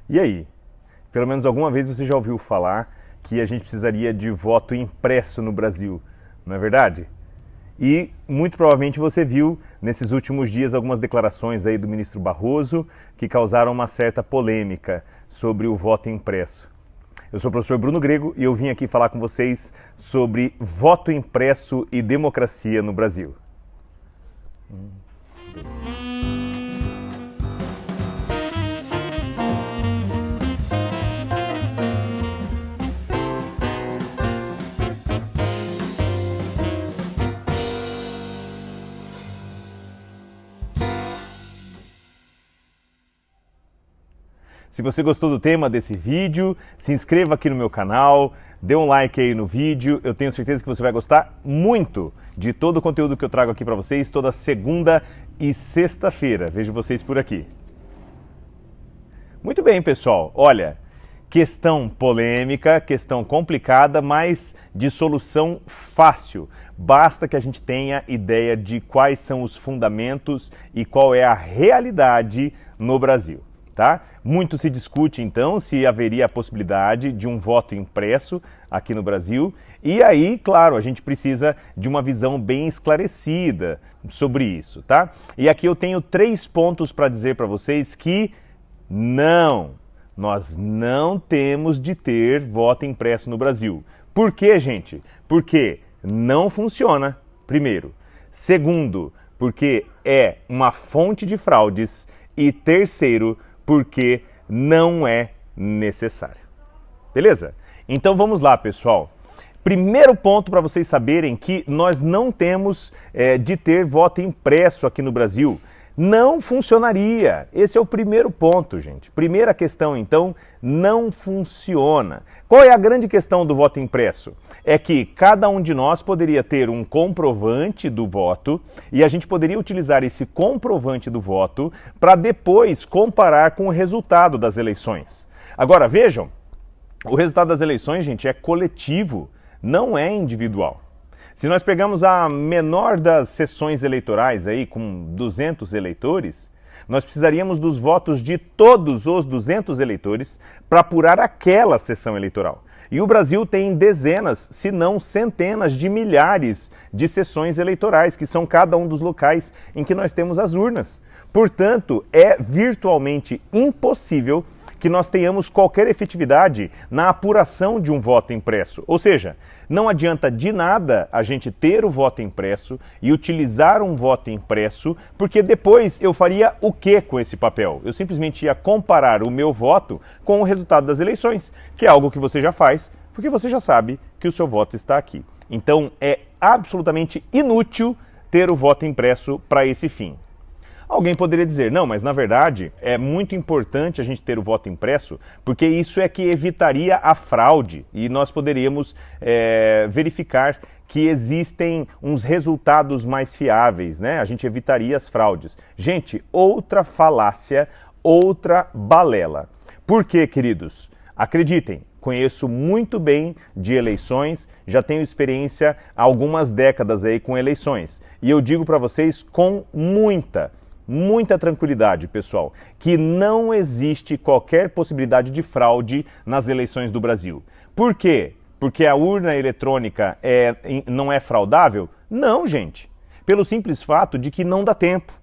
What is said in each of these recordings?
E aí? Pelo menos alguma vez você já ouviu falar que a gente precisaria de voto impresso no Brasil, não é verdade? E muito provavelmente você viu nesses últimos dias algumas declarações aí do ministro Barroso que causaram uma certa polêmica sobre o voto impresso. Eu sou o professor Bruno Grego e eu vim aqui falar com vocês sobre voto impresso e democracia no Brasil. Se você gostou do tema desse vídeo, se inscreva aqui no meu canal, dê um like aí no vídeo, eu tenho certeza que você vai gostar muito de todo o conteúdo que eu trago aqui para vocês toda segunda e sexta-feira. Vejo vocês por aqui. Muito bem, pessoal. Olha, questão polêmica, questão complicada, mas de solução fácil. Basta que a gente tenha ideia de quais são os fundamentos e qual é a realidade no Brasil. Tá? Muito se discute, então, se haveria a possibilidade de um voto impresso aqui no Brasil. E aí, claro, a gente precisa de uma visão bem esclarecida sobre isso, tá? E aqui eu tenho 3 pontos para dizer para vocês que nós não temos de ter voto impresso no Brasil. Por quê, gente? Porque não funciona, primeiro. Segundo, porque é uma fonte de fraudes. E terceiro, porque não é necessário. Beleza? Então vamos lá, pessoal. Primeiro ponto para vocês saberem que nós não temos de ter voto impresso aqui no Brasil. Não funcionaria. Esse é o primeiro ponto, gente. Primeira questão, então, não funciona. Qual é a grande questão do voto impresso? É que cada um de nós poderia ter um comprovante do voto e a gente poderia utilizar esse comprovante do voto para depois comparar com o resultado das eleições. Agora, vejam, o resultado das eleições, gente, é coletivo, não é individual. Se nós pegamos a menor das sessões eleitorais, aí, com 200 eleitores, nós precisaríamos dos votos de todos os 200 eleitores para apurar aquela sessão eleitoral. E o Brasil tem dezenas, se não centenas de milhares de sessões eleitorais, que são cada um dos locais em que nós temos as urnas. Portanto, é virtualmente impossível que nós tenhamos qualquer efetividade na apuração de um voto impresso. Ou seja, não adianta de nada a gente ter o voto impresso e utilizar um voto impresso, porque depois eu faria o que com esse papel? Eu simplesmente ia comparar o meu voto com o resultado das eleições, que é algo que você já faz, porque você já sabe que o seu voto está aqui. Então é absolutamente inútil ter o voto impresso para esse fim. Alguém poderia dizer, não, mas na verdade é muito importante a gente ter o voto impresso, porque isso é que evitaria a fraude e nós poderíamos verificar que existem uns resultados mais fiáveis, né? A gente evitaria as fraudes. Gente, outra falácia, outra balela. Por quê, queridos? Acreditem, conheço muito bem de eleições, já tenho experiência há algumas décadas aí com eleições. E eu digo para vocês com muita tranquilidade, pessoal, que não existe qualquer possibilidade de fraude nas eleições do Brasil. Por quê? Porque a urna eletrônica não é fraudável? Não, gente. Pelo simples fato de que não dá tempo.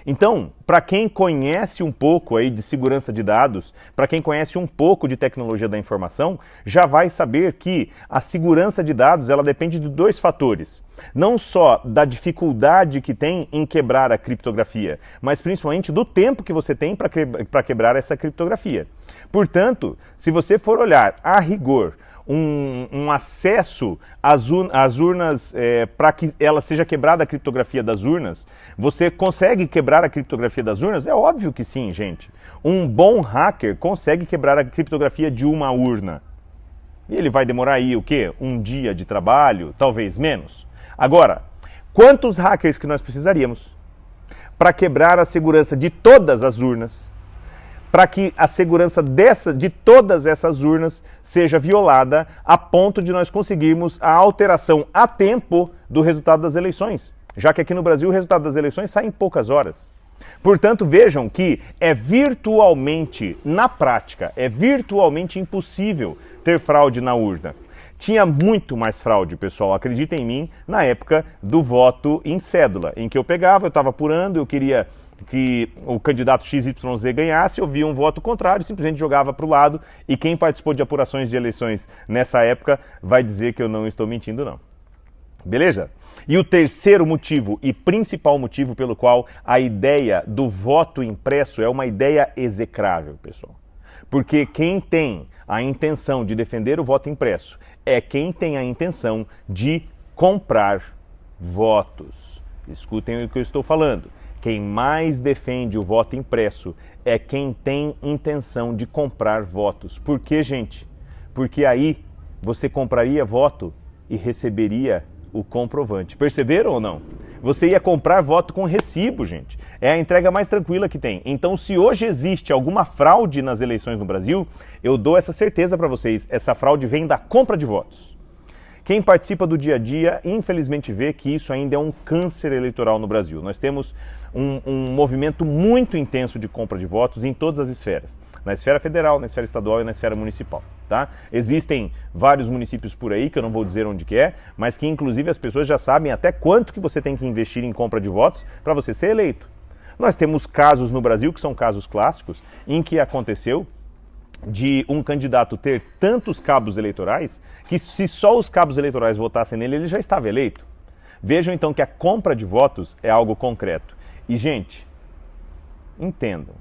Então, para quem conhece um pouco aí de segurança de dados, para quem conhece um pouco de tecnologia da informação, já vai saber que a segurança de dados ela depende de 2 fatores. Não só da dificuldade que tem em quebrar a criptografia, mas principalmente do tempo que você tem para quebrar essa criptografia. Portanto, se você for olhar a rigor um acesso às urnas para que ela seja quebrada a criptografia das urnas, você consegue quebrar a criptografia das urnas? É óbvio que sim, gente. Um bom hacker consegue quebrar a criptografia de uma urna. E ele vai demorar aí o quê? Um dia de trabalho, talvez menos. Agora, quantos hackers que nós precisaríamos para quebrar a segurança de todas as urnas? Para que a segurança de todas essas urnas seja violada a ponto de nós conseguirmos a alteração a tempo do resultado das eleições. Já que aqui no Brasil o resultado das eleições sai em poucas horas. Portanto, vejam que é virtualmente, na prática, é virtualmente impossível ter fraude na urna. Tinha muito mais fraude, pessoal, acreditem em mim, na época do voto em cédula, em que eu estava apurando, eu queria que o candidato XYZ ganhasse, eu via um voto contrário, simplesmente jogava para o lado, e quem participou de apurações de eleições nessa época vai dizer que eu não estou mentindo, não. Beleza? E o terceiro motivo e principal motivo pelo qual a ideia do voto impresso é uma ideia execrável, pessoal. Porque quem tem a intenção de defender o voto impresso é quem tem a intenção de comprar votos. Escutem o que eu estou falando. Quem mais defende o voto impresso é quem tem intenção de comprar votos. Por quê, gente? Porque aí você compraria voto e receberia o comprovante. Perceberam ou não? Você ia comprar voto com recibo, gente. É a entrega mais tranquila que tem. Então, se hoje existe alguma fraude nas eleições no Brasil, eu dou essa certeza para vocês. Essa fraude vem da compra de votos. Quem participa do dia a dia, infelizmente, vê que isso ainda é um câncer eleitoral no Brasil. Nós temos um movimento muito intenso de compra de votos em todas as esferas. Na esfera federal, na esfera estadual e na esfera municipal, tá? Existem vários municípios por aí, que eu não vou dizer onde que é, mas que inclusive as pessoas já sabem até quanto que você tem que investir em compra de votos para você ser eleito. Nós temos casos no Brasil, que são casos clássicos, em que aconteceu de um candidato ter tantos cabos eleitorais que se só os cabos eleitorais votassem nele, ele já estava eleito. Vejam então que a compra de votos é algo concreto. E, gente, entendam,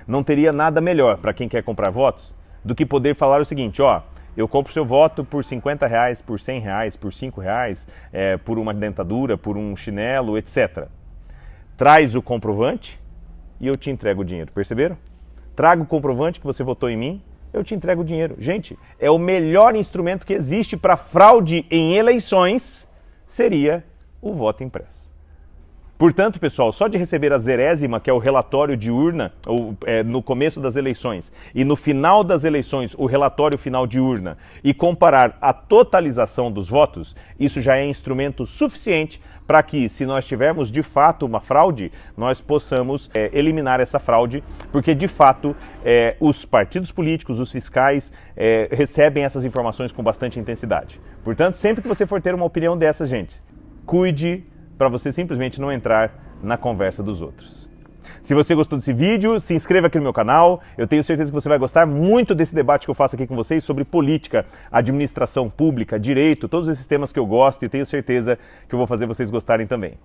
não teria nada melhor para quem quer comprar votos do que poder falar o seguinte, ó, eu compro seu voto por R$50, por R$100, por R$5, por uma dentadura, por um chinelo, etc. Traz o comprovante e eu te entrego o dinheiro, perceberam? Traga o comprovante que você votou em mim, eu te entrego o dinheiro. Gente, é o melhor instrumento que existe para fraude em eleições, seria o voto impresso. Portanto, pessoal, só de receber a zerésima, que é o relatório de urna, no começo das eleições, e no final das eleições, o relatório final de urna, e comparar a totalização dos votos, isso já é instrumento suficiente para que, se nós tivermos de fato uma fraude, nós possamos eliminar essa fraude, porque de fato os partidos políticos, os fiscais, recebem essas informações com bastante intensidade. Portanto, sempre que você for ter uma opinião dessa, gente, cuide para você simplesmente não entrar na conversa dos outros. Se você gostou desse vídeo, se inscreva aqui no meu canal. Eu tenho certeza que você vai gostar muito desse debate que eu faço aqui com vocês sobre política, administração pública, direito, todos esses temas que eu gosto e tenho certeza que eu vou fazer vocês gostarem também.